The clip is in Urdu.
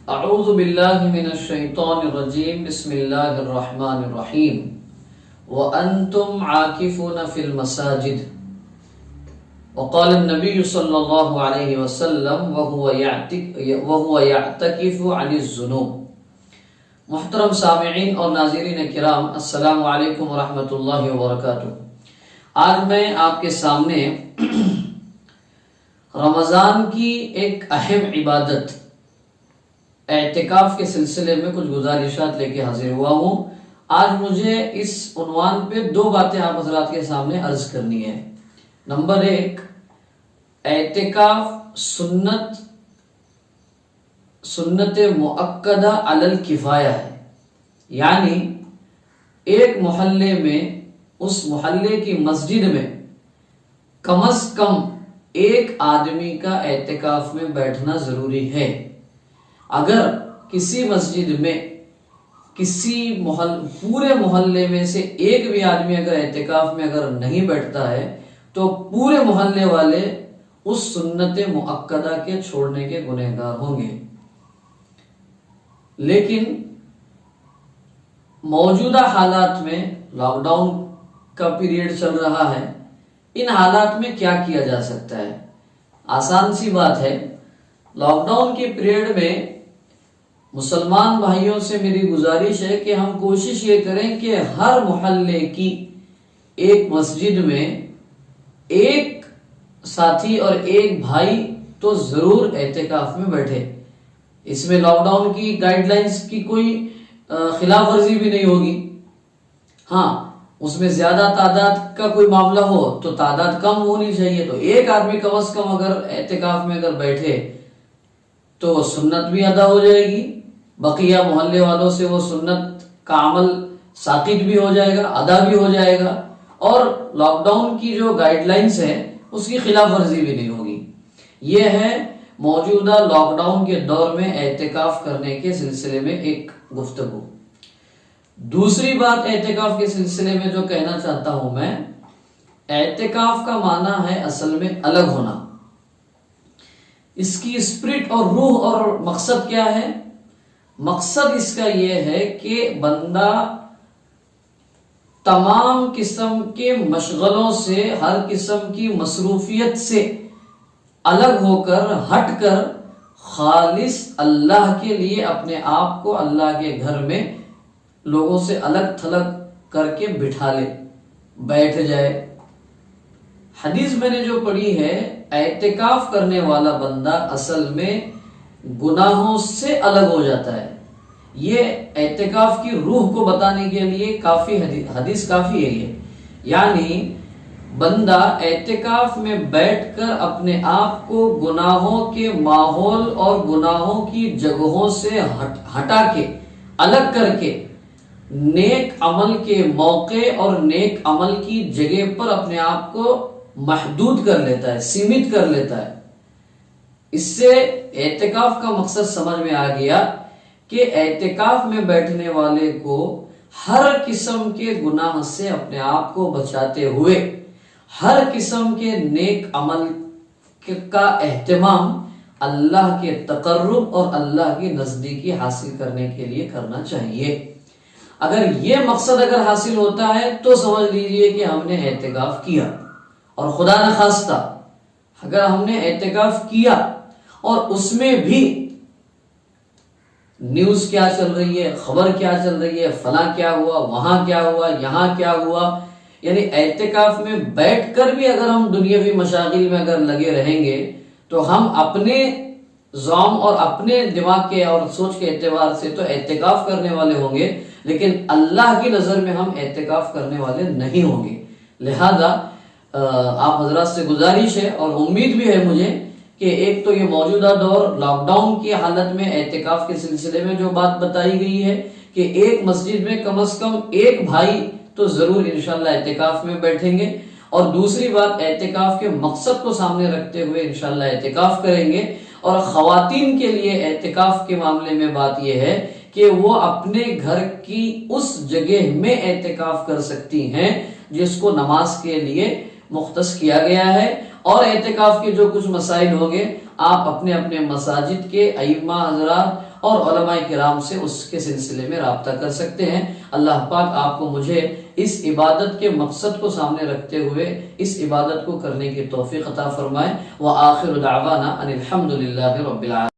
اعوذ باللہ من الشیطان الرجیم بسم اللہ الرحمن الرحیم وانتم عاکفون فی المساجد وقال النبی صلی اللہ علیہ وسلم وهو يعتکف عن الذنوب۔ محترم سامعین اور ناظرین کرام، السلام علیکم ورحمۃ اللہ وبرکاتہ۔ آج میں آپ کے سامنے رمضان کی ایک اہم عبادت اعتکاف کے سلسلے میں کچھ گزارشات لے کے حاضر ہوا ہوں۔ آج مجھے اس عنوان پہ دو باتیں آپ حضرات کے سامنے عرض کرنی ہے۔ نمبر 1، اعتکاف سنت مؤکدہ علی الکفایہ ہے، یعنی ایک محلے میں، اس محلے کی مسجد میں کم از کم ایک آدمی کا اعتکاف میں بیٹھنا ضروری ہے۔ اگر کسی مسجد میں پورے محلے میں سے ایک بھی آدمی اگر اعتکاف میں اگر نہیں بیٹھتا ہے تو پورے محلے والے اس سنت مؤکدہ کے چھوڑنے کے گنہگار ہوں گے۔ لیکن موجودہ حالات میں لاک ڈاؤن کا پیریڈ چل رہا ہے، ان حالات میں کیا کیا جا سکتا ہے؟ آسان سی بات ہے۔ لاک ڈاؤن کے پیریڈ میں مسلمان بھائیوں سے میری گزارش ہے کہ ہم کوشش یہ کریں کہ ہر محلے کی ایک مسجد میں ایک ساتھی اور ایک بھائی تو ضرور اعتکاف میں بیٹھے۔ اس میں لاک ڈاؤن کی گائیڈ لائنز کی کوئی خلاف ورزی بھی نہیں ہوگی۔ ہاں، اس میں زیادہ تعداد کا کوئی معاملہ ہو تو تعداد کم ہونی چاہیے، تو ایک آدمی کم از کم اگر اعتکاف میں اگر بیٹھے تو سنت بھی ادا ہو جائے گی، بقیہ محلے والوں سے وہ سنت کا عمل ساقط بھی ہو جائے گا، ادا بھی ہو جائے گا، اور لاک ڈاؤن کی جو گائیڈ لائنز ہیں اس کی خلاف ورزی بھی نہیں ہوگی۔ یہ ہے موجودہ لاک ڈاؤن کے دور میں اعتکاف کرنے کے سلسلے میں ایک گفتگو۔ دوسری بات اعتکاف کے سلسلے میں جو کہنا چاہتا ہوں میں، اعتکاف کا معنی ہے اصل میں الگ ہونا۔ اس کی اسپرٹ اور روح اور مقصد کیا ہے؟ مقصد اس کا یہ ہے کہ بندہ تمام قسم کے مشغلوں سے، ہر قسم کی مصروفیت سے الگ ہو کر، ہٹ کر، خالص اللہ کے لیے اپنے آپ کو اللہ کے گھر میں لوگوں سے الگ تھلگ کر کے بٹھا لے، بیٹھ جائے۔ حدیث میں نے جو پڑھی ہے، اعتکاف کرنے والا بندہ اصل میں گناہوں سے الگ ہو جاتا ہے۔ یہ اعتکاف کی روح کو بتانے کے لیے کافی حدیث کافی ہے یہ، یعنی بندہ اعتکاف میں بیٹھ کر اپنے آپ کو گناہوں کے ماحول اور گناہوں کی جگہوں سے ہٹا کے، الگ کر کے، نیک عمل کے موقع اور نیک عمل کی جگہ پر اپنے آپ کو محدود کر لیتا ہے، سیمت کر لیتا ہے۔ اس سے اعتکاف کا مقصد سمجھ میں آ گیا کہ اعتکاف میں بیٹھنے والے کو ہر قسم کے گناہ سے اپنے آپ کو بچاتے ہوئے ہر قسم کے نیک عمل کا اہتمام اللہ کے تقرب اور اللہ کی نزدیکی حاصل کرنے کے لیے کرنا چاہیے۔ اگر یہ مقصد اگر حاصل ہوتا ہے تو سمجھ لیجئے کہ ہم نے اعتکاف کیا، اور خدا نخواستہ اگر ہم نے اعتکاف کیا اور اس میں بھی نیوز کیا چل رہی ہے، خبر کیا چل رہی ہے، فلاں کیا ہوا، وہاں کیا ہوا، یہاں کیا ہوا، یعنی اعتکاف میں بیٹھ کر بھی اگر ہم دنیاوی مشاغل میں اگر لگے رہیں گے تو ہم اپنے ذوم اور اپنے دماغ کے اور سوچ کے اعتبار سے تو اعتکاف کرنے والے ہوں گے، لیکن اللہ کی نظر میں ہم اعتکاف کرنے والے نہیں ہوں گے۔ لہذا آپ حضرات سے گزارش ہے اور امید بھی ہے مجھے کہ ایک تو یہ موجودہ دور لاک ڈاؤن کی حالت میں اعتکاف کے سلسلے میں جو بات بتائی گئی ہے کہ ایک مسجد میں کم از کم ایک بھائی تو ضرور انشاءاللہ اعتکاف میں بیٹھیں گے، اور دوسری بات اعتکاف کے مقصد کو سامنے رکھتے ہوئے انشاءاللہ اعتکاف کریں گے۔ اور خواتین کے لیے اعتکاف کے معاملے میں بات یہ ہے کہ وہ اپنے گھر کی اس جگہ میں اعتکاف کر سکتی ہیں جس کو نماز کے لیے مختص کیا گیا ہے، اور اعتکاف کے جو کچھ مسائل ہوں گے آپ اپنے اپنے مساجد کے ائمہ حضرات اور علماء کرام سے اس کے سلسلے میں رابطہ کر سکتے ہیں۔ اللہ پاک آپ کو مجھے اس عبادت کے مقصد کو سامنے رکھتے ہوئے اس عبادت کو کرنے کی توفیق عطا فرمائے۔ وآخر دعوانا ان الحمد للہ رب العالمین۔